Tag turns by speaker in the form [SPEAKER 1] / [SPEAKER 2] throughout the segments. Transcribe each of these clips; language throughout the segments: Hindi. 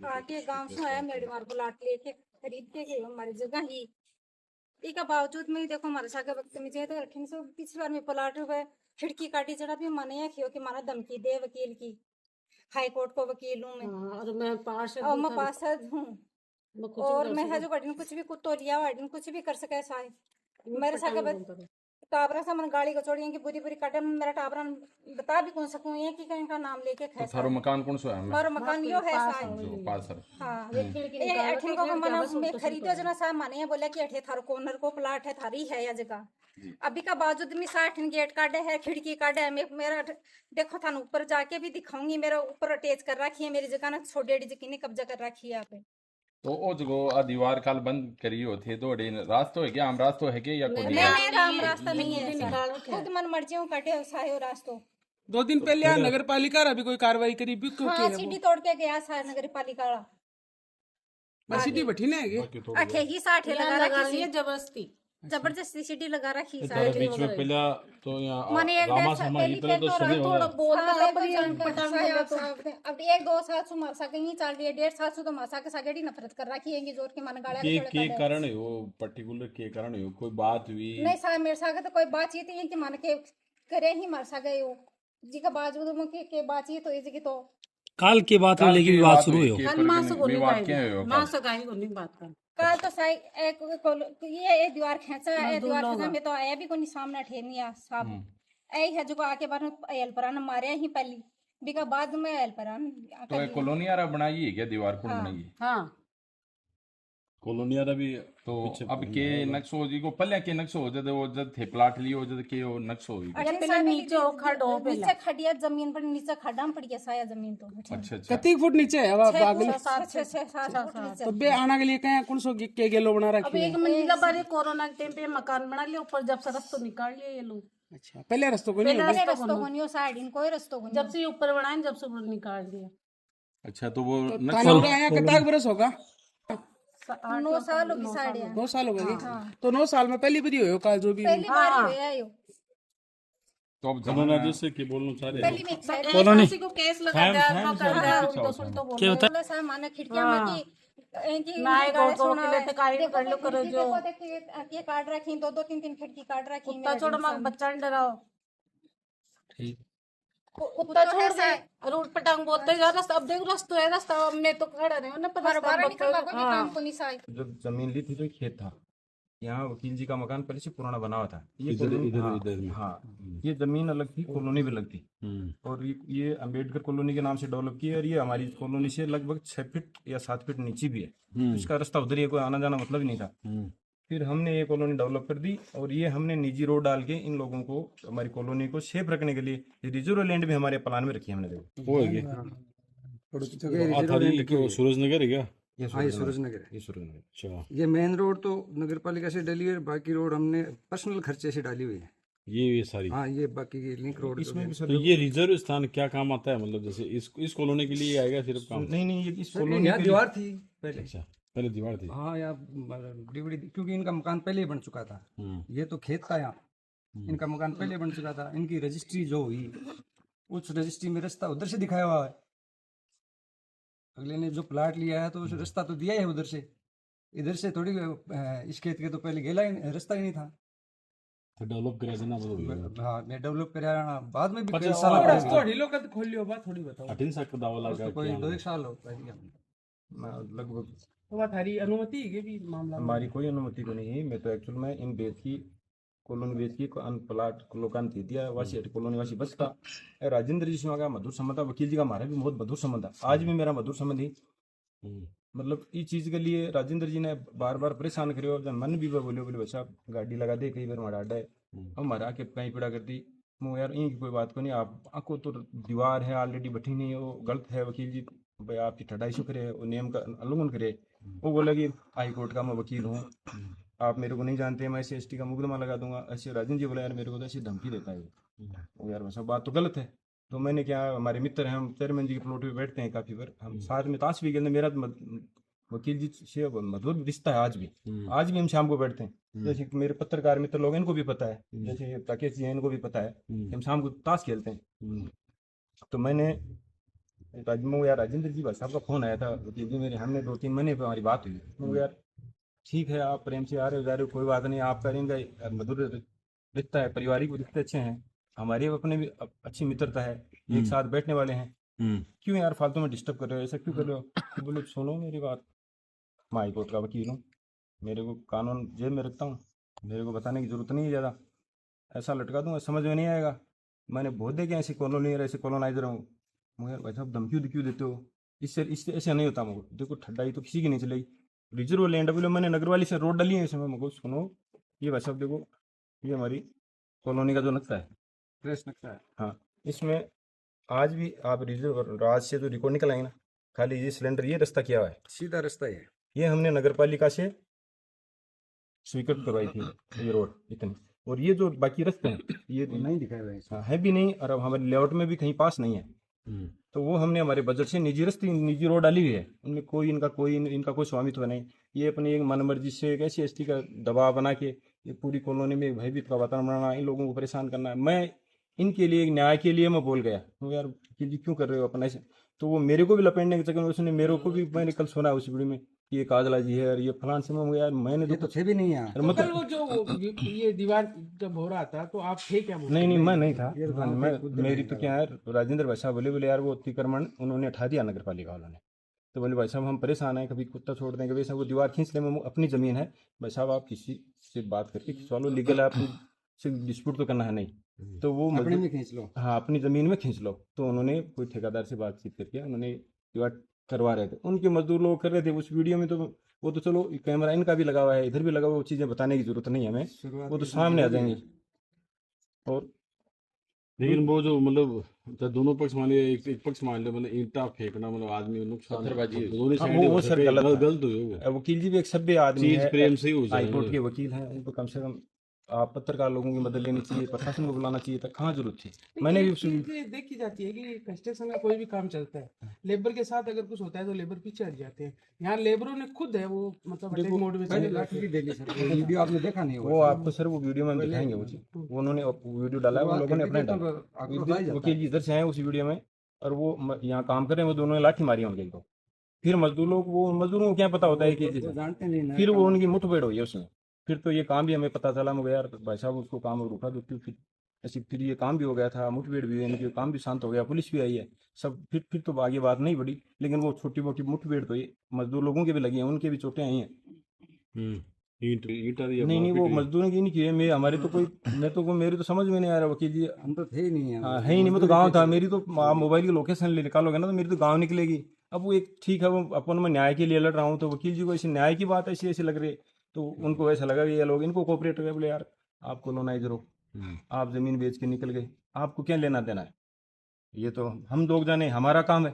[SPEAKER 1] आके गांव से आया मेरे मार प्लाट लेके खरीद के गए हमारी जगह ही इसका बावजूद में देखो हमारे सागे वक्त में जाए तो अठीन से पिछली बार में प्लाट हुआ खिड़की काटी जरा भी माने या खियो कि माना धमकी दे वकील की हाई कोर्ट को वकील हूँ मैं
[SPEAKER 2] और मैं पार्षद
[SPEAKER 1] और
[SPEAKER 2] भी
[SPEAKER 1] मैं
[SPEAKER 2] था,
[SPEAKER 1] पार्षद हूँ
[SPEAKER 2] मैं कुछ भी
[SPEAKER 1] और
[SPEAKER 2] कर
[SPEAKER 1] मैं है
[SPEAKER 2] सकूं।
[SPEAKER 1] जो वार्डन कुछ भी कुत्तो लिया वार्डन कुछ भी कर सके साय
[SPEAKER 2] ऊट
[SPEAKER 1] मेरे सागे
[SPEAKER 2] पटांग बोलता था।
[SPEAKER 1] टाबरा से मन गाड़ी को छोड़ी की पूरी पूरी काटे मेरा टाबरा बता भी कौन सकूं ये कि कहीं का नाम लेके
[SPEAKER 3] तो
[SPEAKER 1] खैसा
[SPEAKER 3] थारो मकान कौन सो है मैं
[SPEAKER 1] मारो मकान यो है
[SPEAKER 2] पास
[SPEAKER 1] साय
[SPEAKER 3] जो पास सर
[SPEAKER 1] हाँ
[SPEAKER 2] एक खिड़की
[SPEAKER 1] ये
[SPEAKER 2] निकाल
[SPEAKER 1] अठीन
[SPEAKER 2] के
[SPEAKER 1] को
[SPEAKER 2] खिड़की
[SPEAKER 1] मना
[SPEAKER 2] बस
[SPEAKER 1] मैं
[SPEAKER 2] उल्टा
[SPEAKER 1] खरीदो जना सा माने ये बोला कि अठे थारो कॉर्नर को प्लाट है थारी है या जगह अभी का बावजूद में 60 गेट काटे है खिड़की काटे है मेरा देखो थान ऊपर जाके भी दिखाऊंगी मेरा ऊपर अटैच कर रखी है मेरी जगह ना छोटी डेढ़ जगह ने कब्जा कर रखी है यहाँ पे
[SPEAKER 3] तो ओ जगो आ दीवार काल बंद करी होते तो डे रास्तो है क्या आम रास्तो है के या कोई
[SPEAKER 1] नहीं नहीं राम रास्ता नहीं है ऐसा।
[SPEAKER 2] निकाल रखे
[SPEAKER 1] खुद मन मर्जी काटे सायो रास्तो
[SPEAKER 4] 2 दिन पहले यहाँ नगर पालिका अभी कोई कार्रवाई करी भी क्यों
[SPEAKER 1] हाँ सीढ़ी तोड़ के गया सा नगर पालिका वाला
[SPEAKER 4] सिटी बैठी ना है
[SPEAKER 1] अठे ही 60 लगा
[SPEAKER 2] लगा
[SPEAKER 1] रखी
[SPEAKER 2] रही है
[SPEAKER 1] सी
[SPEAKER 2] जबरदस्ती।
[SPEAKER 1] जबरदस्ती सीढ़ी लगा रखी सा
[SPEAKER 5] तारे बीच में पहला तो यहाँ
[SPEAKER 1] माने एक
[SPEAKER 5] रामा
[SPEAKER 1] डेढ़
[SPEAKER 5] समाज
[SPEAKER 1] पहली
[SPEAKER 5] पहले तो
[SPEAKER 1] तो
[SPEAKER 5] सुने
[SPEAKER 2] थोड़ा
[SPEAKER 5] होगा
[SPEAKER 2] बोल
[SPEAKER 1] हाँ,
[SPEAKER 2] रहा
[SPEAKER 1] एक
[SPEAKER 2] पर
[SPEAKER 1] दो
[SPEAKER 2] ये
[SPEAKER 1] साल
[SPEAKER 2] पटांग
[SPEAKER 1] का
[SPEAKER 2] बोला तो
[SPEAKER 1] अब एक दो साल से मारसा के ही चल रही है 1.5 साल से तो मारसा के सागेड़ी नफरत कर रखी है जोर के मन गाड़ा
[SPEAKER 5] के कारण है वो पर्टिकुलर के कारण है वो कोई बात हुई
[SPEAKER 1] नहीं सा मेरे सागे तो कोई बातचीत ही है कि मन के करे ही मारसा गए हो जी का बावजूद में के बातचीत तो इसी की तो
[SPEAKER 6] काल की बात हो लेकिन विवाद शुरू हो
[SPEAKER 2] कल मां से गोली
[SPEAKER 3] विवाद क्या है
[SPEAKER 2] मां से गाई गोली बात कर
[SPEAKER 1] कल तो साई ये दीवार खींचा है दीवार खींचा में तो आया भी कोई सामने ठेनिया साहब ऐ है जो आके बार हेल्परान मारे ही पहली बिका बाद में हेल्परान
[SPEAKER 3] तो एक कॉलोनी आरा बनाई है क्या दीवार कौन बनाई है
[SPEAKER 2] हां
[SPEAKER 5] कॉलोनिया दा भी
[SPEAKER 3] तो अब के नक्शो जी को पल्ले के नक्शो हो जद वो जद थे प्लाट लियो जद के वो नक्शो हो
[SPEAKER 2] ये पहले नीचे हो खड़ो पहले
[SPEAKER 1] नीचे खड़िया जमीन पर नीचे खड्डा पड़ गया साया जमीन तो
[SPEAKER 3] अच्छा अच्छा
[SPEAKER 4] कती फुट नीचे है अब आगे
[SPEAKER 1] 6-7
[SPEAKER 4] तो बे आना के लिए कहीं कौन सो के गेलो बना
[SPEAKER 2] अब
[SPEAKER 4] रखी है
[SPEAKER 2] एक मंजिला बारे कोरोना के टाइम पे मकान बना लिया ऊपर जब से रस्तो निकाल लिया ये लोग
[SPEAKER 4] अच्छा पहले रास्तों को नहीं
[SPEAKER 2] पहले
[SPEAKER 1] रस्तो कोनियो साइड इन कोई रस्तो कोनी
[SPEAKER 2] जब से ये ऊपर बनाए जब से ऊपर निकाल दिया
[SPEAKER 3] अच्छा तो वो
[SPEAKER 4] थाना पूरा आया कितना बरस होगा
[SPEAKER 1] 9 साल की साइड है
[SPEAKER 4] 9 साल हो गए तो 9 साल में पहली बारी हो काल जो भी
[SPEAKER 1] पहली बार हुआ है यो
[SPEAKER 3] तो अब
[SPEAKER 5] कॉलोनिया जैसे कि बोलना चाह रहे
[SPEAKER 1] पहली में साइड
[SPEAKER 2] किसी को केस लगा दिया तो कर दिया उल्टा सुल्टा बोल
[SPEAKER 6] क्या होता
[SPEAKER 1] बोला सा माने खिड़कियां में की
[SPEAKER 2] नाय गो को के लिए कार्य कर लो करो जो
[SPEAKER 1] ये काट रखी 2-2 3-3 खिड़की काट रखी
[SPEAKER 2] कुत्ता छोड़ मत बच्चा ने डराओ
[SPEAKER 6] ठीक
[SPEAKER 2] कुत्ता छोड़ दे और उठ पटांग बोलते जा रास्ता अब देख रास्ता है रास्ता हमने तो खड़ा नहीं ना पर रास्ता
[SPEAKER 1] बाहर निकलवा कोई काम को नहीं साई
[SPEAKER 7] जब जमीन ली थी तो एक खेत था यहाँ वकील जी का मकान पहले से पुराना बना हुआ था ये
[SPEAKER 5] इधर
[SPEAKER 7] कॉलोनी-
[SPEAKER 5] इधर
[SPEAKER 7] हाँ,
[SPEAKER 5] इधर में।
[SPEAKER 7] हाँ ये जमीन अलग थी कॉलोनी भी अलग थी और ये अम्बेडकर कॉलोनी के नाम से डेवलप की है और ये हमारी कॉलोनी से लगभग 6 फीट या 7 फीट नीचे भी है तो इसका रास्ता उधर ही कोई आना जाना मतलब ही नहीं था फिर हमने ये कॉलोनी डेवलप कर दी और ये हमने निजी रोड डाल के इन लोगों को हमारी कॉलोनी को सेफ रखने के लिए ये रिजर्व लैंड भी हमारे प्लान में रखी है हमने देखो
[SPEAKER 5] वो है क्या थारी क्यों सूरज नगर है क्या
[SPEAKER 7] ये
[SPEAKER 8] हाँ ये सूरज नगर है।
[SPEAKER 7] ये सूरज नगर
[SPEAKER 5] अच्छा
[SPEAKER 8] ये मेन रोड तो नगर पालिका से डली है, बाकी रोड हमने पर्सनल खर्चे से डाली हुई है।
[SPEAKER 5] ये सारी
[SPEAKER 8] हाँ ये बाकी की लिंक रोड
[SPEAKER 7] इसमें भी
[SPEAKER 5] तो
[SPEAKER 7] सर
[SPEAKER 5] ये रिजर्व स्थान क्या काम आता है मतलब जैसे इस कॉलोनी के लिए आएगा सिर्फ काम
[SPEAKER 7] नहीं ये इस कॉलोनी
[SPEAKER 8] यहाँ
[SPEAKER 7] के
[SPEAKER 8] दीवार थी पहले।
[SPEAKER 5] अच्छा पहले दीवार थी
[SPEAKER 8] हाँ यहाँ डिवड़ी क्योंकि इनका मकान पहले ही बन चुका था। ये तो खेत था यहाँ, इनका मकान पहले बन चुका था। इनकी रजिस्ट्री जो हुई उस रजिस्ट्री में रास्ता उधर से दिखाया हुआ है। अगले ने जो प्लाट लिया है तो उस रास्ता तो दिया ही है उधर से, इधर से थोड़ी इस खेत के तो पहले गेला ही रास्ता ही नहीं था।
[SPEAKER 5] तो डेवलप करा देना मतलब
[SPEAKER 8] हाँ मैं डेवलप कराया बाद में भी कई
[SPEAKER 5] पचास
[SPEAKER 8] साल
[SPEAKER 5] साल
[SPEAKER 8] बाद
[SPEAKER 4] रास्ता थोड़ी लोग खोल लियो बात थोड़ी बताओ
[SPEAKER 5] 18 साल का दावा लगा
[SPEAKER 8] कोई
[SPEAKER 5] क्या
[SPEAKER 8] 2-1 साल होता है
[SPEAKER 7] लगभग
[SPEAKER 4] तो बात हरी अनुमति है भी मामला
[SPEAKER 7] हमारी कोई अनुमति को नहीं है। मैं तो एक्चुअल में इन बेच की कॉलोनी बेच की अन प्लाट लोकान थी दिया वासी कॉलोनी वासी बचता राजेंद्र जी से का मधुर संबंध था, वकील जी का हमारा भी बहुत मधुर संबंध था, आज भी मेरा मधुर संबंध ही मतलब इस चीज के लिए राजेंद्र जी ने बार बार परेशान करो। जब मन भी बोले बोले बच्चा गाड़ी लगा दे कई बार मारा है हमारा आके कहीं पीड़ा कर दी मैं यार इनकी कोई बात को नहीं आप आपको तो दीवार है ऑलरेडी बैठी नहीं है वो गलत है वकील जी भाई आपकी ठटाई शो करे वो नियम का उल्लंघन करे। वो बोला कि हाई कोर्ट का मैं वकील हूँ आप मेरे को नहीं जानते मैं SC ST का मुकदमा लगा दूंगा। ऐसे राजन जी बोला यार मेरे को तो ऐसी धमकी देता है वो यार वैसा बात तो गलत है। तो मैंने क्या हमारे मित्र हैं हम चेयरमैन जी के प्लॉट पे बैठते हैं काफी बार हम साथ में ताश भी खेलते मेरा वकील जी से मधुर रिश्ता है आज भी हम शाम को बैठते हैं। जैसे मेरे पत्रकार मित्र लोग इनको भी पता है जैसे राकेश जी हैं इनको भी पता है कि हम शाम को ताश खेलते हैं। तो मैंने यार राजेंद्र जी भाई साहब का फोन आया था वकील जी मेरे, हमने 2-3 महीने पे हमारी बात हुई। मैं यार ठीक है, आप प्रेम से आ रहे हो जा रहे हो कोई बात नहीं, आपका इनका मधुर रिश्ता है, पारिवारिक रिश्ते अच्छे हैं, हमारे अपने भी अच्छी मित्रता है, एक साथ बैठने वाले हैं, क्यों यार फालतू में डिस्टर्ब कर रहे हो, ऐसा क्यों कर रहे हो? तो बोले सुनो मेरी बात, मैं हाई कोर्ट का वकील हूँ, मेरे को कानून जेब में रखता हूँ, मेरे को बताने की जरूरत नहीं है ज़्यादा, ऐसा लटका दूंगा समझ में नहीं आएगा। मैंने बहुत देखे ऐसे कॉलोनियर ऐसे कॉलोनाइजर हूँ, मगर भाई साहब धमकी क्यों देते हो? इससे ऐसे नहीं होता मगर, देखो ठड्डाई तो किसी की नहीं चलेगी, रिजर्व लैंड बोले मैंने नगर वाली से रोड डाली है इसमें, मगर सुनो ये भाई साहब देखो, ये हमारी कॉलोनी का जो नक्शा है, फ्रेश नक्शा है, हाँ इसमें आज भी आप रिजर्व राज से जो रिकॉर्ड निकल आएंगे ना, खाली ये सिलेंडर ये रास्ता किया हुआ है,
[SPEAKER 8] सीधा रास्ता है।
[SPEAKER 7] ये हमने नगर पालिका से स्वीकृत करवाई थी ये रोड इतनी, और ये जो बाकी रास्ते हैं ये
[SPEAKER 8] नहीं दिखाया हुआ है इसमें।
[SPEAKER 7] हाँ, है भी नहीं, और अब हमारे लेआउट में भी कहीं पास नहीं है, तो वो हमने हमारे बजट से निजी रास्ते निजी रोड डाली हुई है, उनमें कोई इनका कोई स्वामित्व नहीं, ये अपनी एक मनमर्जी से एक ऐसी एसटी का दबाव बना के ये पूरी कॉलोनी में एक भयभीत का वातावरण बनाना, इन लोगों को परेशान करना है। मैं इनके लिए एक न्याय के लिए मैं बोल गया, तो यार वकील जी क्यों कर रहे हो अपना ऐसे, तो वो मेरे को भी लपेटने के चक्कर में उसने मेरे को भी, मैंने कल सुना उस वीडियो में कि ये काजला जी है और ये फलान से, मैं यार मैंने
[SPEAKER 8] ये तो थे भी नहीं यहाँ।
[SPEAKER 4] तो कल वो जो ये दीवार जब हो रहा था तो आप थे क्या?
[SPEAKER 7] नहीं मैं नहीं था,
[SPEAKER 8] ये तो
[SPEAKER 7] मैं मेरी तो क्या है, राजेंद्र भाई साहब बोले यार वो अतिक्रमण उन्होंने हटा दिया नगर पालिका वालों ने, तो बोले भाई साहब हम परेशान हैं, कभी कुत्ता छोड़ दें, कभी वो दीवार खींच लें, अपनी ज़मीन है भाई साहब, आप किसी से बात करके खिंचवा लो, लीगल आप से डिस्प्यूट तो करना है नहीं, तो वो
[SPEAKER 8] अपने में खींच लो,
[SPEAKER 7] हाँ अपनी ज़मीन में खींच लो, तो उन्होंने कोई ठेकेदार से बातचीत करके उन्होंने दीवार करवा रहे थे, उनके मजदूर लोग कर रहे थे उस वीडियो में, तो वो तो चलो कैमरा इनका भी लगा हुआ है, इधर भी लगा हुआ है, वो चीज़ें बताने की जरूरत नहीं है हमें, वो तो सामने आ जाएंगी। और
[SPEAKER 5] लेकिन वो जो मतलब जब दोनों पक्ष मान लिया, एक पक्ष मान लिया मतलब ईंटा फेंकना मतलब आदमी नुकसान,
[SPEAKER 3] पत्थरबाजी,
[SPEAKER 5] दोनों
[SPEAKER 7] हाँ,
[SPEAKER 5] साइड
[SPEAKER 7] वो सर गलत था।
[SPEAKER 5] गलत हुई वो
[SPEAKER 7] वकील जी भी एक सभ्य आदमी
[SPEAKER 5] चीज
[SPEAKER 7] है,
[SPEAKER 5] प्रेम से ही हो
[SPEAKER 7] हाई कोर्ट
[SPEAKER 5] जाए।
[SPEAKER 7] के वकील हैं, उनको कम से कम आप पत्रकार लोगों की मदद लेनी चाहिए, प्रशासन को बुलाना चाहिए था, कहाँ जरूरत थी? मैंने भी
[SPEAKER 4] चीज़ देखी जाती है कि कंस्ट्रक्शन का कोई भी काम चलता है, लेबर के साथ अगर कुछ होता है तो लेबर पीछे हट जाते हैं, यहाँ लेबरों ने खुद है वो मतलब अटैक मोड में
[SPEAKER 8] पहले
[SPEAKER 4] चले
[SPEAKER 8] लाठी
[SPEAKER 4] जाते
[SPEAKER 8] भी दे ली सर, वो वीडियो आपने देखा नहीं
[SPEAKER 7] वो आपको सर वो वीडियो में हम दिखाएंगे, वो चीज़ वो उन्होंने वीडियो डाला है, वो लोगों ने अपने डाला, वकील जी इधर से आए उस वीडियो में, और वो यहाँ काम कर रहे हैं, वो दोनों ने लाठी मारी उनके को, फिर मजदूरों को क्या पता होता है कि
[SPEAKER 8] जानते नहीं ना,
[SPEAKER 7] फिर वो उनकी मुठभेड़ हुई है उसमें, फिर तो ये काम भी हमें पता चला, मगर यार भाई साहब उसको काम रुका दो क्यों, फिर ऐसी फिर ये काम भी हो गया था, मुठभेड़ भी हुई, इनके काम भी शांत हो गया, पुलिस भी आई है सब, फिर तो आगे बात नहीं बढ़ी, लेकिन वो छोटी मोटी मुठभेड़ तो ये मजदूर लोगों के भी लगी हैं, उनके भी चोटें आई हैं।
[SPEAKER 5] ईंटा दिया
[SPEAKER 7] नहीं वो मजदूरों की नहीं की है, मैं हमारे तो कोई मैं तो मेरी तो समझ में नहीं आ रहा वकील जी,
[SPEAKER 8] हम तो थे ही नहीं यहाँ।
[SPEAKER 7] हाँ है ही नहीं, मैं तो गाँव था, मेरी तो आप मोबाइल की लोकेशन ले निकालोगे ना तो मेरी तो गाँव निकलेगी। अब वो एक ठीक है, वो अपन मैं न्याय के लिए लड़ रहा हूँ, तो वकील जी को ऐसी न्याय की बात ऐसी ऐसी लग रही है, तो उनको ऐसा लगा कि ये लोग इनको कोऑपरेट कर, बोले यार आप कॉलोनाइजर हो, आप जमीन बेच के निकल गए, आपको क्या लेना देना है, ये तो हम लोग जाने, हमारा काम है।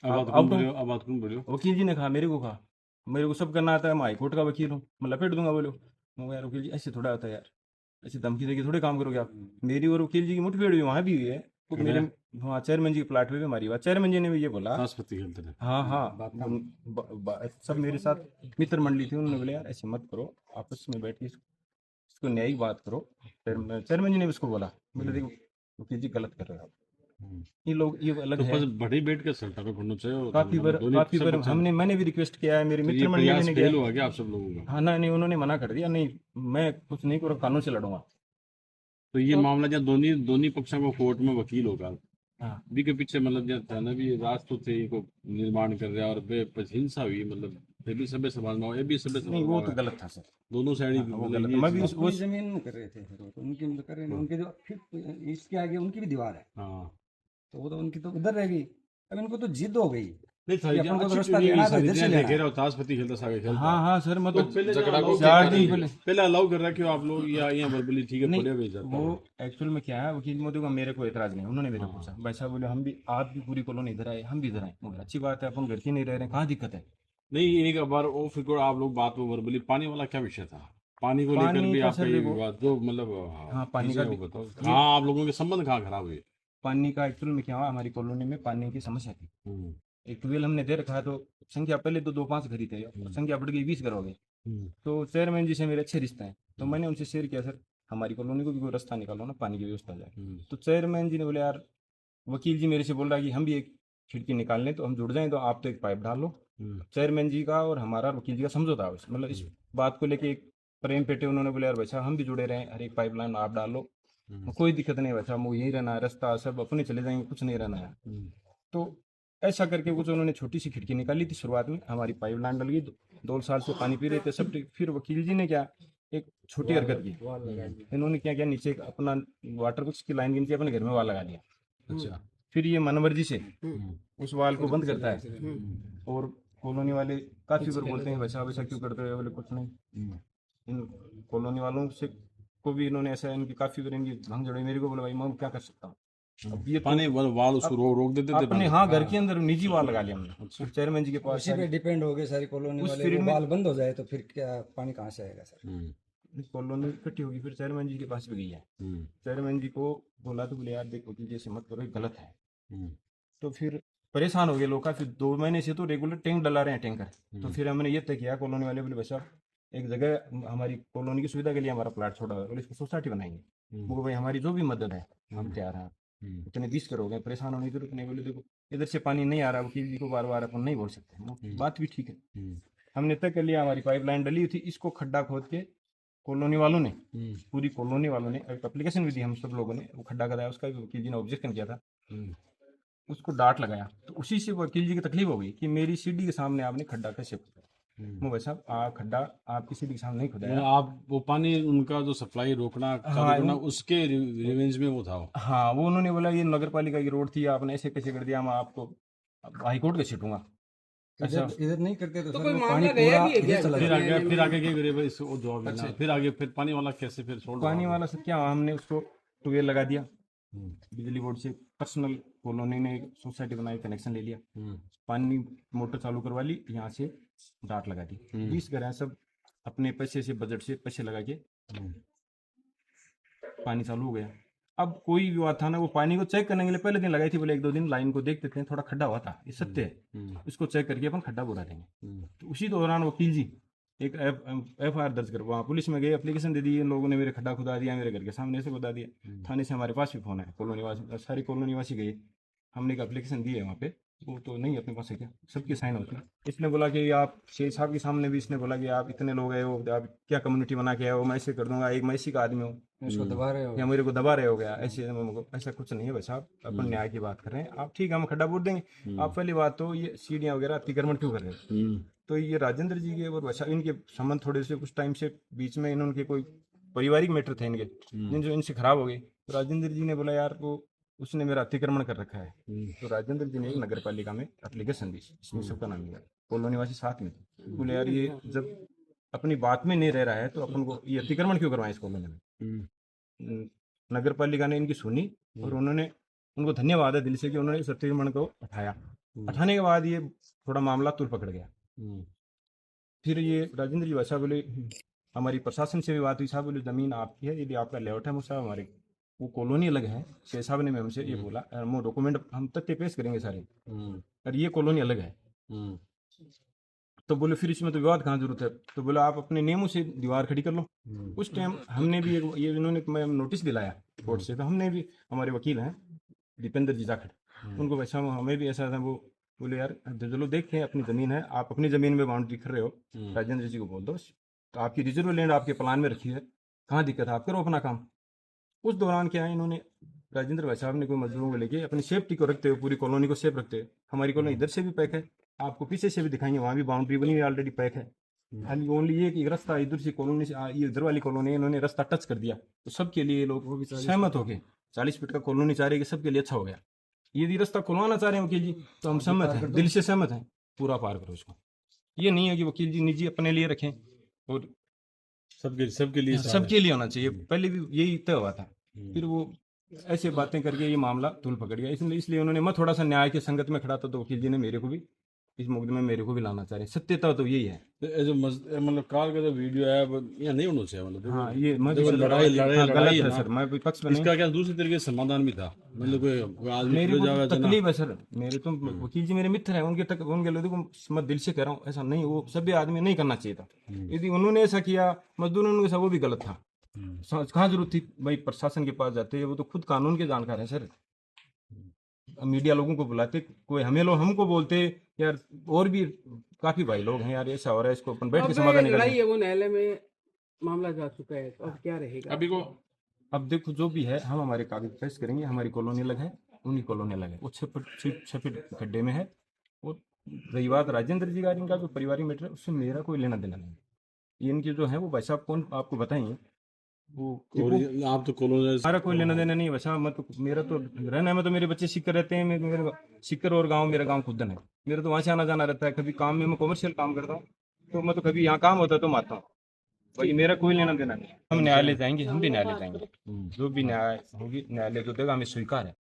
[SPEAKER 5] अब बात कौन बोलियो?
[SPEAKER 7] वकील जी ने कहा, मेरे को कहा मेरे को सब करना आता है, मैं हाई कोर्ट का वकील हूँ, मैं लपेट दूंगा, बोलो मैं यार वकील जी ऐसे थोड़ा होता है यार, ऐसी धमकी देके थोड़े काम करोगे आप। मेरी और वकील जी की मुठभेड़ भी वहाँ भी हुई है, तो मेरे वहाँ चेयरमैन जी के प्लाट पे भी हमारी बात, चेयरमैन जी ने भी ये बोला,
[SPEAKER 5] नाशपाती खेलते थे।
[SPEAKER 7] हाँ सब मेरे साथ मित्र मंडली थी, उन्होंने बोले यार ऐसे मत करो, आपस में बैठ के इसको न्यायिक बात करो, चेयरमैन जी ने भी उसको बोला, बोले देखो वकील जी गलत कर रहे हो आप, ये लोग ये अलग
[SPEAKER 5] तो
[SPEAKER 7] है,
[SPEAKER 5] बस बड़ी बैठ के सल्टा पे पढ़ना चाहिए,
[SPEAKER 7] काफी बार मैंने भी रिक्वेस्ट किया है, मेरे मित्र मंडली ने
[SPEAKER 5] फेल हुआ क्या आप सब लोगों का?
[SPEAKER 7] हाँ नहीं उन्होंने मना कर दिया, नहीं मैं कुछ नहीं करूँ, कानून से लड़ूंगा।
[SPEAKER 5] तो ये मामला जब दोनों पक्षों को कोर्ट में वकील होगा,
[SPEAKER 7] हाँ
[SPEAKER 5] भी के पीछे मतलब जब था ना भी रास्तों थे को निर्माण कर रहा, और हिंसा हुई, मतलब ये भी सब समाज में, ये भी सब
[SPEAKER 7] नहीं वो तो गलत था सर,
[SPEAKER 5] दोनों साइड
[SPEAKER 7] वो गलत, मैं भी
[SPEAKER 8] अपनी जमीन में कर रहे थे फिर वो तो उनकी मतलब कर रहे हैं, उनके जो फिर इसके आगे उनकी भी दीवार है,
[SPEAKER 5] हाँ
[SPEAKER 8] तो वो तो उनकी तो उधर रह गई, अब इनको तो जिद हो गई,
[SPEAKER 5] नहीं था,
[SPEAKER 8] अपन को तो
[SPEAKER 5] अच्छी
[SPEAKER 8] रास्ता
[SPEAKER 5] चीज़
[SPEAKER 8] लेना
[SPEAKER 5] है,
[SPEAKER 8] तो इधर से लेना
[SPEAKER 5] कह रहा हूँ ताशपत्ती खेलता सागे खेलता।
[SPEAKER 7] हाँ सर
[SPEAKER 5] तो
[SPEAKER 7] मतलब
[SPEAKER 5] पहले
[SPEAKER 3] झगड़ा को
[SPEAKER 7] चार दिन पहले
[SPEAKER 5] पहले अलाउ कर रहा है कि आप लोग या यहाँ वर्बली ठीक है
[SPEAKER 7] नहीं,
[SPEAKER 5] पड़े हुए जाता
[SPEAKER 7] वो
[SPEAKER 5] है।
[SPEAKER 7] एक्चुअल में क्या है, वकील मोदी का मेरे को एतराज नहीं, उन्होंने मेरे को पूछा भाई साहब बोले हम भी आप भी पूरी कॉलोनी इधर आए, हम भी इधर आए, बोले अच्छी बात है, अपन घर की नहीं रह रहे हैं, कहाँ दिक्कत है?
[SPEAKER 5] नहीं एक बार वो फिर आप लोग बात में वर्बली पानी वाला क्या विषय था, पानी को लेकर भी
[SPEAKER 7] का
[SPEAKER 5] आपका
[SPEAKER 7] सर
[SPEAKER 5] ये
[SPEAKER 7] देखो,
[SPEAKER 5] विवाद जो मतलब
[SPEAKER 7] हाँ पानी का भी,
[SPEAKER 5] बताओ हाँ आप लोगों के संबंध कहाँ खराब हुए?
[SPEAKER 7] पानी का एक्चुअल में क्या हुआ, हमारी कॉलोनी में पानी की समस्या थी, एक ट्यूबवेल हमने दे रखा है, तो संख्या पहले तो 2-5 घर ही थे, संख्या बढ़ गई 20 घर हो गए, तो चेयरमैन जी से मेरे अच्छे रिश्ते हैं, तो मैंने उनसे शेयर किया सर हमारी कॉलोनी को भी कोई रास्ता निकालो ना, पानी की व्यवस्था जाए, तो चेयरमैन जी ने बोले यार वकील जी मेरे से बोल रहा है कि हम भी एक खिड़की निकाल लें तो हम जुड़ जाएं, तो आप तो एक पाइप डाल लो। चेयरमैन जी का और हमारा वकील जी का समझौता है, मतलब इस बात को लेके एक प्रेम पेटे उन्होंने बोला यार भाई हम भी जुड़े रहे, हर एक पाइपलाइन आप डाल लो, कोई दिक्कत नहीं भाई साहब, वो यही रहना है, रास्ता सब अपने चले जाएंगे, कुछ नहीं रहना है। तो ऐसा करके कुछ उन्होंने छोटी सी खिड़की निकाली थी शुरुआत में, हमारी पाइपलाइन डल गई, 2 साल से पानी पी रहे थे सब ठीक। फिर वकील जी ने क्या एक छोटी हरकत की, इन्होंने क्या किया, नीचे एक अपना वाटर वर्क्स की लाइन गिनती अपने घर में वाल लगा दिया। अच्छा, फिर ये मनमर्जी से उस वाल को बंद करता है, और कॉलोनी वाले काफी बार बोलते हैं वैसा वैसा क्यों करते हो, बोले कुछ नहीं। इन कॉलोनी वालों से को भी इन्होंने ऐसा इनकी काफी बार इनकी भंग जड़ी, मेरे को बोला भाई मैं क्या कर सकता हूँ, अब ये
[SPEAKER 5] पानी वाल उसको रोक देते थे
[SPEAKER 7] अपने हाँ घर के अंदर निजी वाल लगा लिया हमने चेयरमैन जी के पास।
[SPEAKER 8] उसी पे डिपेंड हो गए सारी कॉलोनी
[SPEAKER 7] उस
[SPEAKER 8] वाले,
[SPEAKER 7] period
[SPEAKER 8] वो
[SPEAKER 7] में-
[SPEAKER 8] बाल बंद हो जाए तो फिर क्या पानी कहाँ से आएगा सर?
[SPEAKER 7] कॉलोनी इकट्ठी होगी, फिर चेयरमैन जी के पास भी गई है। चेयरमैन जी को बोला तो बोले यार देखो कि जैसे मत करो, ये गलत है। तो फिर परेशान हो गए लोग, फिर 2 महीने से तो रेगुलर टैंक डला रहे हैं, टैंकर। तो फिर हमने ये तय किया, कॉलोनी वाले बोले भाई साहब एक जगह हमारी कॉलोनी की सुविधा के लिए हमारा प्लाट छोड़ा है, बोले इसको सोसाइटी बनाएंगे। वो भाई हमारी जो भी मदद है हम तैयार हैं, इतने 20 करोगे, परेशान होने की जरूरत नहीं। बोले देखो इधर से पानी नहीं आ रहा, वकील जी को बार बार अपन नहीं बोल सकते, बात भी ठीक है। हमने तय कर लिया, हमारी पाइपलाइन डली हुई थी, इसको खड्डा खोद के कॉलोनी वालों ने, पूरी कॉलोनी वालों ने एक एप्लीकेशन भी दी, हम सब लोगों ने, वो खड्डा कराया, उसका भी वकील जी ने ऑब्जेक्शन किया था, उसको डांट लगाया। तो उसी से वकील जी की तकलीफ हो गई कि मेरी सीढ़ी के सामने आपने खड्डा कैसे खोदा। मैं भाई साहब खड्डा आपकी सीढ़ी के सामने नहीं खोदा है।
[SPEAKER 5] आप वो पानी उनका जो सप्लाई रोकना चालू करना उसके रिवेंज में वो था वो।
[SPEAKER 7] हाँ, वो उन्होंने बोला ये नगर पालिका की रोड थी, आपने ऐसे कैसे कर दिया, मैं आपको हाई कोर्ट के छीटूंगा। अच्छा,
[SPEAKER 8] इधर नहीं करते तो सर
[SPEAKER 4] कोई
[SPEAKER 8] वो
[SPEAKER 4] मामला
[SPEAKER 8] पानी
[SPEAKER 4] गया
[SPEAKER 8] पूरा
[SPEAKER 4] भी है क्या?
[SPEAKER 8] इधर चला
[SPEAKER 5] फिर
[SPEAKER 8] जाता।
[SPEAKER 5] आगे क्या करे भाई, इसको जवाब देना। फिर आगे फिर पानी वाला कैसे फिर छोड़
[SPEAKER 7] पानी वाला से क्या, हमने उसको ट्यूबवेल लगा दिया, बिजली बोर्ड से पर्सनल कॉलोनी ने सोसाइटी बनाई, कनेक्शन ले लिया, पानी मोटर चालू करवा ली, यहाँ से डाट लगा दी। 20 घर हैं, सब अपने पैसे से बजट से पैसे लगा के पानी चालू हो गया। अब कोई भी बात था ना, वो पानी को चेक करने के लिए पहले दिन लगाई थी, बोले 1-2 दिन लाइन को देखते थे, थोड़ा खड्डा हुआ था, ये सत्य है, इसको चेक करके अपन खड्डा बुरा देंगे। तो उसी दौरान वकील जी एक FIR दर्ज कर, वहाँ पुलिस में गए, एप्लीकेशन दे दी, इन लोगों ने मेरे खड्डा खुदा दिया, मेरे घर के सामने से खुदा दिया। थाने से हमारे पास भी फोन है, कॉलोनी निवासी सारी कॉलोनी निवासी गए, हमने एक एप्लीकेशन दी है वहाँ पे, वो तो नहीं अपने पास है क्या, सबके साइन होते हैं। इसने बोला कि आप शेख साहब के सामने भी इसने बोला कि आप इतने लोग आए हो, आप क्या कम्युनिटी बना के आए हो, मैं ऐसे कर दूंगा, एक मैं इसी का आदमी हूँ,
[SPEAKER 8] उसको दबा रहे हो।
[SPEAKER 7] या मेरे को दबा रहे हो गया, ऐसा कुछ नहीं है भाई साहब, अपन न्याय की बात कर रहे हैं, आप ठीक है हम खड्डा बोल देंगे। आप पहली बात तो ये सीढ़ियाँ वगैरह अतिक्रमण क्यों कर रहे हो। तो ये राजेंद्र जी के और वैसा इनके संबंध थोड़े से कुछ टाइम से बीच में इनके कोई पारिवारिक मैटर थे इनके, जो इनसे खराब हो गए। तो राजेंद्र जी ने बोला यार वो उसने मेरा अतिक्रमण कर रखा है। तो राजेंद्र जी ने एक नगर पालिका में एप्लीकेशन दी, इसमें सबका नाम लिया, कॉलोनी निवासी साथ में थे। बोले यार ये जब अपनी बात में नहीं रह रहा है तो अपन को ये अतिक्रमण क्यों करवाएं इस कॉलोनी में। नगर पालिका ने इनकी सुनी और उन्होंने, उनको धन्यवाद है दिल से कि उन्होंने इस अतिक्रमण को हटाया। हटाने के बाद ये थोड़ा मामला तुल पकड़ गया। फिर ये राजेंद्र जी वैसा बोले, हमारी प्रशासन से भी बात हुई, साहब बोले जमीन आपकी है, यदि आपका लेआउट है मुझसे, हमारे वो कॉलोनी अलग है, शेख साहब ने हमसे ये बोला, वो डॉक्यूमेंट हम तथ्य पेश करेंगे सारे, और ये कॉलोनी अलग है। तो बोले फिर इसमें तो विवाद कहाँ जरूरत है। तो बोला आप अपने नियमों से दीवार खड़ी कर लो। उस टाइम हमने भी ये इन्होंने मैं नोटिस दिलाया कोर्ट से, तो हमने भी, हमारे वकील हैं दीपेंद्र जी जाखड़, उनको वैसा हमें भी ऐसा था, वो बोले यार चलो देखें अपनी ज़मीन है, आप अपनी ज़मीन में बाउंड्री कर रहे हो, राजेंद्र जी को बोल दो, तो आपकी रिजर्व लैंड आपके प्लान में रखी है, कहाँ दिक्कत है, आप करो अपना काम। उस दौरान क्या है, इन्होंने राजेंद्र भाई साहब ने कोई मजदूरों को लेके अपनी सेफ्टी को रखते हुए पूरी कॉलोनी को सेफ रखते हुए, हमारी कॉलोनी इधर से भी पैक है, आपको पीछे से भी दिखाएंगे, वहाँ भी बाउंड्री बनी हुई ऑलरेडी पैक है, खाली ओनली ये कि रास्ता इधर से कॉलोनी से ये इधर वाली कॉलोनी इन्होंने रास्ता टच कर दिया, तो सबके लिए लोग सहमत हो गए, 40 फीट का कॉलोनी चाह रहे कि सबके लिए अच्छा हो गया। यदि रास्ता खुलवाना चाह रहे हैं वकील जी तो हम सहमत हैं, दिल से सहमत हैं, पूरा पार करो उसको। ये नहीं है कि वकील जी निजी अपने लिए रखें और
[SPEAKER 5] सबके लिए
[SPEAKER 7] होना चाहिए, पहले भी यही तय हुआ था। फिर वो ऐसे बातें करके ये मामला तुल पकड़ गया, इसलिए उन्होंने, मैं थोड़ा सा न्याय के संगत में खड़ा था, तो वकील जी ने मेरे को भी इस मुकदमे में मेरे को भी लाना चाह रहे हैं। सत्यता तो यही है।
[SPEAKER 5] जो मतलब कार का जो वीडियो है वो यहाँ नहीं होना चाहिए, मतलब
[SPEAKER 7] हाँ, ये
[SPEAKER 5] देखो लड़ाई
[SPEAKER 7] गलत
[SPEAKER 5] है
[SPEAKER 7] है
[SPEAKER 5] ना।
[SPEAKER 7] सर, मैं विपक्ष में नहीं।
[SPEAKER 5] इसका क्या दूसरे तरीके से समाधान भी था, मतलब कोई आदमी
[SPEAKER 7] मेरे को
[SPEAKER 5] जावे तो ना।
[SPEAKER 7] तकलीफ है सर, मेरे तो वकील जी मेरे मित्र हैं, उनके लोगों को मैं दिल से कह रहा हूँ, ऐसा नहीं, वो सभी आदमी नहीं करना चाहिए था। यदि उन्होंने ऐसा किया, मजदूरों ने ऐसा, वो भी गलत था। कहाँ जरूरत थी भाई प्रशासन के पास जाते हैं, वो तो खुद कानून के जानकार है सर। मीडिया लोगों को बुलाते, कोई हमें लोग हमको बोलते यार और भी काफी भाई लोग हैं यार, ऐसा हो रहा है, इसको अपन बैठ के
[SPEAKER 4] अब
[SPEAKER 7] समाधान
[SPEAKER 4] लड़ाई
[SPEAKER 7] निकालें।
[SPEAKER 4] है वो न्यायालय में मामला जा चुका है, तो अब क्या रहेगा?
[SPEAKER 3] अभी को
[SPEAKER 7] अब देखो जो भी है, हम हमारे कागज पेश करेंगे, हमारी कॉलोनी अलग है, उन्हीं कॉलोनी अलग है, वो 6 फीट खड्डे में है। और रही बात राजेंद्र जी गारी का जो पारिवारिक मैटर है, उससे मेरा कोई लेना देना नहीं। ये इनके जो है वो भाई साहब कौन आपको बताएंगे, वो
[SPEAKER 5] और आप तो कॉलोनी
[SPEAKER 7] हमारा कोई लेना देना नहीं है वैसा। मैं तो मेरा तो रहना में तो मेरे बच्चे सिक्कर रहते हैं, मेरे सिक्कर और गांव, मेरा गांव खुदन है, मेरा तो वहाँ से आना जाना रहता है। कभी काम में मैं कॉमर्शियल काम करता हूँ, तो मैं तो कभी यहाँ काम होता है तो मैं आता हूँ भाई, मेरा कोई लेना देना नहीं। हम न्यायालय जाएंगे, हम भी न्यायालय जाएंगे, जो भी न्याय होगी न्यायालय जो देगा हमें स्वीकार है।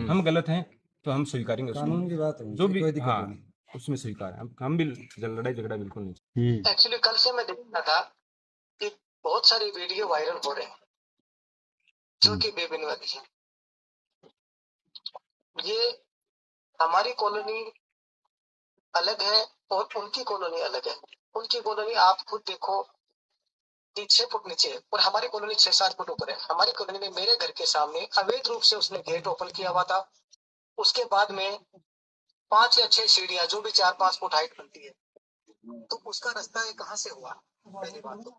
[SPEAKER 7] हम गलत हैं तो हम स्वीकारेंगे उसको,
[SPEAKER 8] कानून की बात है,
[SPEAKER 7] जो भी
[SPEAKER 8] कोई दिक्कत
[SPEAKER 7] हाँ
[SPEAKER 8] नहीं।
[SPEAKER 7] उसमें स्वीकार है। हम भी लड़ाई झगड़ा बिल्कुल नहीं।
[SPEAKER 9] एक्चुअली कल से मैं देख रहा था कि बहुत सारी वीडियो वायरल हो रहे हैं जो कि बेबुनियादी है। ये हमारी कॉलोनी अलग है और उनकी कॉलोनी अलग है। उनकी कॉलोनी आप खुद देखो 6 फुट नीचे है और हमारी कॉलोनी 6-7 फुट ऊपर है। हमारी कॉलोनी में मेरे घर के सामने अवैध रूप से उसने गेट ओपन किया हुआ था। उसके बाद में 5 या 6 सीढ़ियां जो भी 4-5 फुट हाइट बनती है, तो उसका रास्ता ये कहाँ से हुआ? पहली बात तो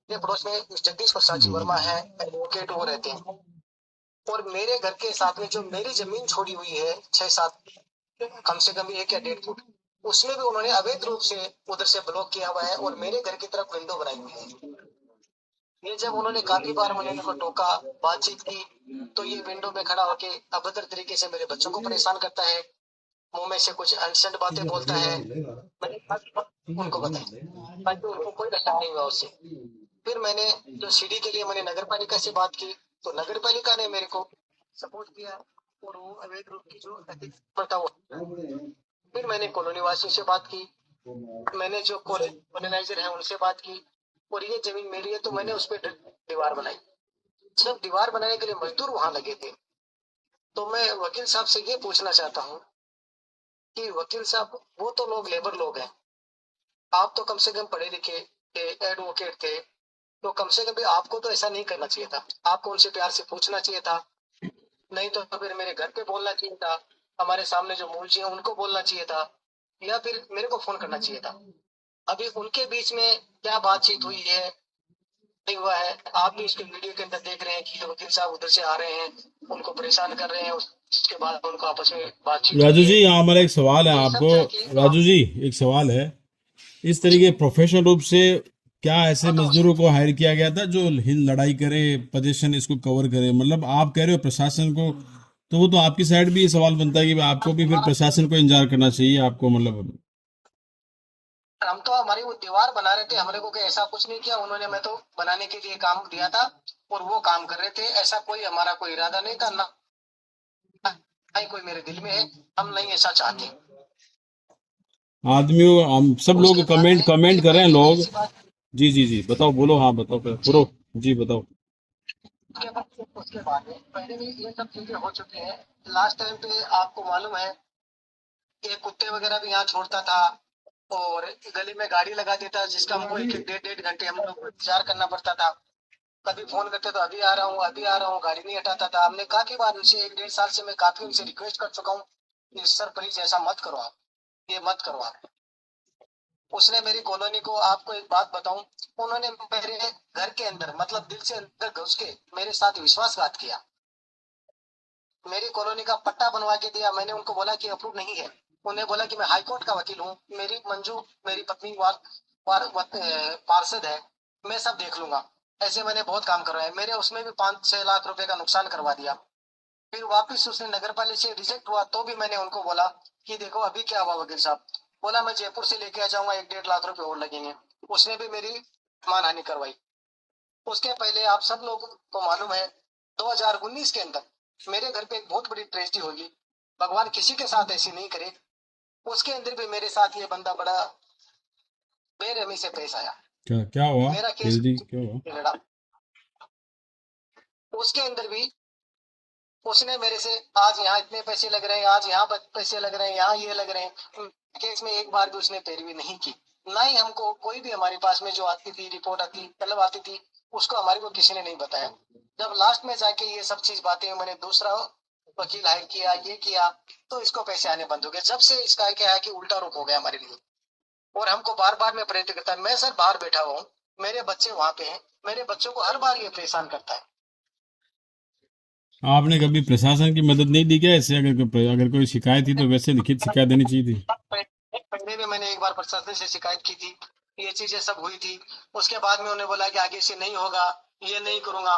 [SPEAKER 9] ये पड़ोस में जगदीश प्रसाद जी वर्मा है, एडवोकेट वो रहते हैं। और मेरे घर के साथ में जो मेरी जमीन छोड़ी हुई है 6-7 कम से कम 1 या 1.5 फुट, उसमें भी उन्होंने अवैध रूप से उधर से ब्लॉक किया हुआ है और मेरे घर की तरफ विंडो बनाई हुई है। ये जब उन्होंने काफी बार मैंने उनको टोका, बातचीत की, तो ये विंडो में खड़ा होके अभद्र तरीके से मेरे बच्चों को परेशान करता है, मुंह में से कुछ अनसेंट बातें बोलता है। मैंने उनको बताया ताकि उनको कोई नुकसान नहीं हुआ उससे। फिर मैंने जो सीढ़ी के लिए मैंने नगर पालिका से बात की, तो नगर पालिका ने मेरे को सपोर्ट किया और वो अवैध रूप की जो बताओ। फिर मैंने कॉलोनी वासियों से बात की, मैंने जो कॉलोनाइजर है उनसे बात की, और ये जमीन मेरी है तो मैंने उस पर दीवार बनाई। जब दीवार बनाने के लिए मजदूर वहां लगे थे, तो मैं वकील साहब से ये पूछना चाहता हूँ कि वकील साहब वो तो लोग लेबर लोग हैं, आप तो कम से कम पढ़े लिखे थे, एडवोकेट थे, तो कम से कम भी आपको तो ऐसा नहीं करना चाहिए था। आपको उनसे प्यार से पूछना चाहिए था, नहीं तो फिर मेरे घर पे बोलना चाहिए था, हमारे सामने जो मूल जी हैं उनको बोलना चाहिए था, या फिर मेरे को फोन करना चाहिए था। अभी उनके बीच में क्या बातचीत हुई है नहीं हुआ है, आप भी इसके वीडियो के अंदर देख रहे हैं कि वकील साहब उधर से आ रहे हैं, उनको परेशान कर रहे हैं, उसके बाद उनको आपस में बातचीत।
[SPEAKER 10] राजू जी, यहाँ हमारा एक सवाल है आपको। राजू जी, एक सवाल है, इस तरीके प्रोफेशनल रूप से क्या ऐसे मजदूरों को हायर किया गया था जो लड़ाई करे, पोजीशन इसको कवर करे? मतलब आप कह रहे हो प्रशासन को, तो वो तो आपकी साइड भी ये सवाल बनता है कि आपको भी फिर प्रशासन को इंतजार करना चाहिए आपको। मतलब
[SPEAKER 9] हम तो हमारी वो दीवार बना रहे थे, हमारे को ऐसा कुछ नहीं किया उन्होंने, मैं तो बनाने के लिए काम दिया था और वो काम कर रहे थे। ऐसा कोई हमारा कोई इरादा नहीं था, ना ही कोई मेरे दिल में है, हम नहीं ऐसा चाहते।
[SPEAKER 10] आदमियों, हम सब लोग कमेंट कर रहे हैं लोग। जी जी जी, बताओ, बोलो, हाँ बताओ, पूरो जी बताओ।
[SPEAKER 9] उसके बाद पहले भी ये सब चीजें हो चुकी हैं। लास्ट टाइम पे आपको मालूम है ये कुत्ते वगैरह भी यहाँ छोड़ता था और गली में गाड़ी लगा देता, जिसका हमको 1-1 1.5 घंटे हम लोग इंतजार करना पड़ता था। कभी फोन करते तो अभी आ रहा हूँ, अभी आ रहा हूँ, गाड़ी नहीं हटाता था। हमने काफी बार उनसे 1-1.5 साल से मैं काफी उनसे रिक्वेस्ट कर चुका हूँ कि सर प्लीज ऐसा मत करो आप, ये मत करो आप। उसने मेरी कॉलोनी को, आपको एक बात बताऊं, उन्होंने मेरे घर के अंदर मतलब दिल से अंदर घुस के मेरे साथ विश्वासघात किया। मेरी कॉलोनी का पट्टा बनवा के दिया, मैंने उनको बोला कि अप्रूव नहीं है, उन्हें बोला कि मैं हाई कोर्ट का वकील हूँ, मेरी मंजू मेरी पत्नी पार्षद है, मैं सब देख लूंगा। ऐसे मैंने बहुत काम करवाए, मेरे उसमें भी 5-6 लाख रुपए का नुकसान करवा दिया। फिर वापिस उसने नगर पालिका से रिजेक्ट हुआ, तो भी मैंने उनको बोला कि देखो अभी क्या हुआ वकील साहब, बोला मैं जयपुर से लेके आ जाऊंगा, 1-1.5 लाख रुपए और लगेंगे। उसने भी मेरी मानहानि करवाई। उसके पहले आप सब लोगों को मालूम है 2019 के अंदर मेरे घर पे एक बहुत बड़ी ट्रेजेडी होगी, भगवान किसी के साथ ऐसी नहीं करे। उसके अंदर भी मेरे साथ ये बंदा बड़ा बेरहमी से पेश आया।
[SPEAKER 10] क्या हुआ?
[SPEAKER 9] मेरा केस
[SPEAKER 10] क्या हुआ?
[SPEAKER 9] लड़ा, उसके अंदर भी उसने मेरे से आज यहाँ इतने पैसे लग रहे हैं, आज यहाँ पैसे लग रहे हैं, यहाँ ये लग रहे हैं। केस में एक बार भी उसने पैरवी नहीं की, ना ही हमको कोई भी हमारे पास में जो आती थी रिपोर्ट आती तलब आती थी उसको हमारे को किसी ने नहीं बताया। जब लास्ट में जाके ये सब चीज बातें मैंने दूसरा वकील हायर किया, ये किया, तो इसको पैसे आने बंद हो गए। जब से इसका क्या है कि उल्टा रुख हो गया हमारे लिए, और हमको बार बार में प्रेरित करता है। मैं सर बाहर बैठा हुआ हूँ, मेरे बच्चे वहां पे हैं, मेरे बच्चों को हर बार ये परेशान करता है।
[SPEAKER 10] आपने कभी प्रशासन की मदद नहीं दी क्या ऐसे? अगर कोई शिकायत थी तो वैसे लिखित शिकायत देनी चाहिए थी।
[SPEAKER 9] पहले भी मैंने एक बार प्रशासन से शिकायत की थी, ये चीजें सब हुई थी। उसके बाद में उन्होंने बोला कि आगे से नहीं होगा, ये नहीं करूंगा।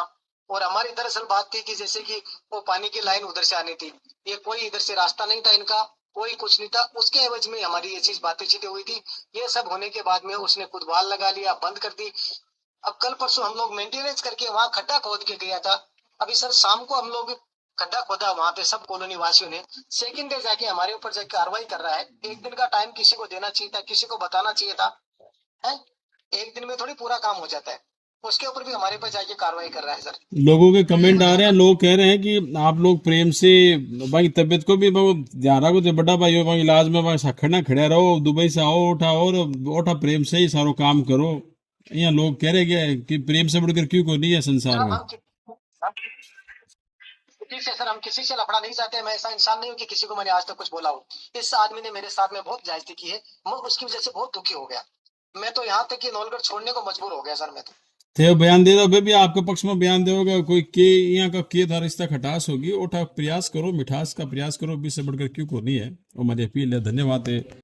[SPEAKER 9] और हमारी दरअसल बात थी कि जैसे कि वो पानी की लाइन उधर से आनी थी, ये कोई इधर से रास्ता नहीं था इनका, कोई कुछ नहीं था। उसके एवज में हमारी ये चीज बातें चीतें हुई थी। ये सब होने के बाद में उसने खुद वाल लगा लिया, बंद कर दी। अब कल परसों हम लोग मेंटेनेंस करके वहां खड्डा खोद के गया था। अभी सर शाम को हम लोग खड्डा खोदा वहां पे, सब कॉलोनी वासियों ने। सेकंड डे जाके हमारे ऊपर जाके कार्रवाई कर रहा है। एक दिन का टाइम किसी को देना चाहिए था, किसी को बताना चाहिए था, है? एक दिन में थोड़ी पूरा काम हो जाता है। उसके ऊपर भी हमारे पास जाके कार्रवाई कर रहा है सर।
[SPEAKER 10] लोगों के कमेंट आ रहे हैं, लोग कह रहे हैं कि आप लोग प्रेम से भाई तबीयत को भी बहुत ध्यान रखो, जो बड़ा भाई हो भाई इलाज में भाई सखना खड़े रहो, दुबई से आओ उठा और उठा प्रेम से ही सारो काम करो। यहाँ लोग कह रहे हैं कि प्रेम से बढ़कर क्यों को नहीं है संसार में।
[SPEAKER 9] से सर हम किसी से लफड़ा नहीं चाहते। मैं ऐसा इंसान नहीं हूँ कि किसी को मैंने आज तक कुछ बोला हो। इस आदमी ने मेरे साथ में बहुत ज्यादती की है, मैं उसकी वजह से बहुत दुखी हो गया। मैं तो यहाँ तक कि नौलगढ़ छोड़ने को मजबूर हो गया सर। मैं
[SPEAKER 10] थे बयान दे दो बेबी, आपके पक्ष में बयान दोगे। कोई के यहाँ का के था रिश्ता खटास होगी, उठा प्रयास करो, मिठास का प्रयास करो, बीच से बढ़कर क्यों को नहीं है। वो मेरी अपील है। धन्यवाद है।